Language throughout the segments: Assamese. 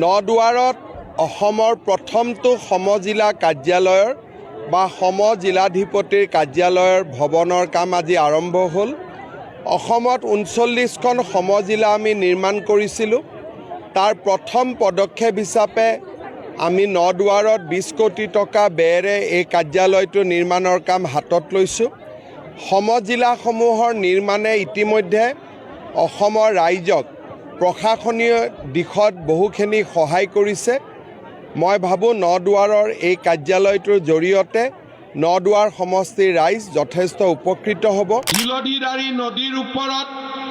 নদুৱাৰত অসমৰ প্ৰথমটো সমজিলা কাৰ্যালয়ৰ বা সমজিলাধিপতিৰ কাৰ্যালয়ৰ ভৱনৰ কাম আজি আৰম্ভ হ'ল। অসমত 39খন সমজিলা আমি নিৰ্মাণ কৰিছিলোঁ। তাৰ প্ৰথম পদক্ষেপ হিচাপে আমি নদুৱাৰত 20 কোটি টকা ব্যয়েৰে এই কাৰ্যালয়টো নিৰ্মাণৰ কাম হাতত লৈছোঁ। সমজিলাসমূহৰ নিৰ্মাণে ইতিমধ্যে অসমৰ ৰাইজক প্ৰশাসনীয় দিশত বহুখিনি সহায় কৰিছে। মই ভাবোঁ নদুৱাৰৰ এই কাৰ্যালয়টোৰ জৰিয়তে নদুৱাৰ সমষ্টিৰ ৰাইজ যথেষ্ট উপকৃত হ'ব। হিলদিদাৰী নদীৰ ওপৰত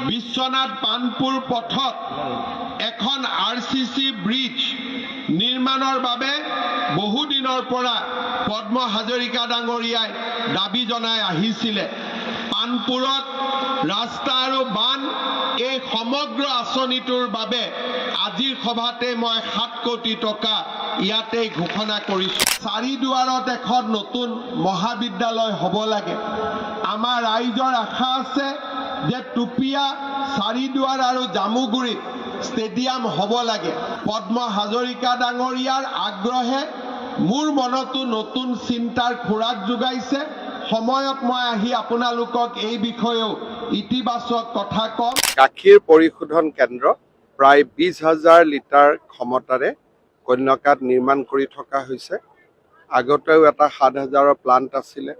বিশ্বনাথ পানপুৰ পথত এখন RCC ব্ৰিজ নিৰ্মাণৰ বাবে বহুদিনৰ পৰা পদ্ম হাজৰিকা ডাঙৰীয়াই দাবী জনাই আহিছিলে। পানপুৰত ৰাস্তা আৰু বান এই সমগ্ৰ আঁচনিটোৰ বাবে আজিৰ সভাতে মই 7 কোটি টকা ইয়াতে ঘোষণা কৰিছোঁ। চাৰিদুৱাৰত এখন নতুন মহাবিদ্যালয় হ'ব লাগে। আমাৰ ৰাইজৰ আশা আছে যে টুপিয়া, চাৰিদুৱাৰ আৰু জামুগুৰিত ষ্টেডিয়াম হ'ব লাগে। পদ্ম হাজৰিকা ডাঙৰীয়াৰ আগ্ৰহে মোৰ মনতো নতুন চিন্তাৰ খোৰাক যোগাইছে। সময়ত মই আহি আপোনালোকক এই বিষয়েও ইতিবাচক কথা কম। গাখীৰ পৰিশোধন কেন্দ্ৰ প্ৰায় 20,000 লিটাৰ ক্ষমতাৰে কন্যকাত নিৰ্মাণ কৰি থকা হৈছে। আগতেও এটা 7,000ৰ প্লান্ট আছিলে,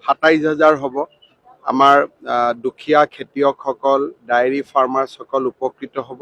27,000 হ'ব। আমাৰ দুখীয়া খেতিয়কসকল, ডায়েৰী ফাৰ্মাৰ্ছসকল উপকৃত হ'ব।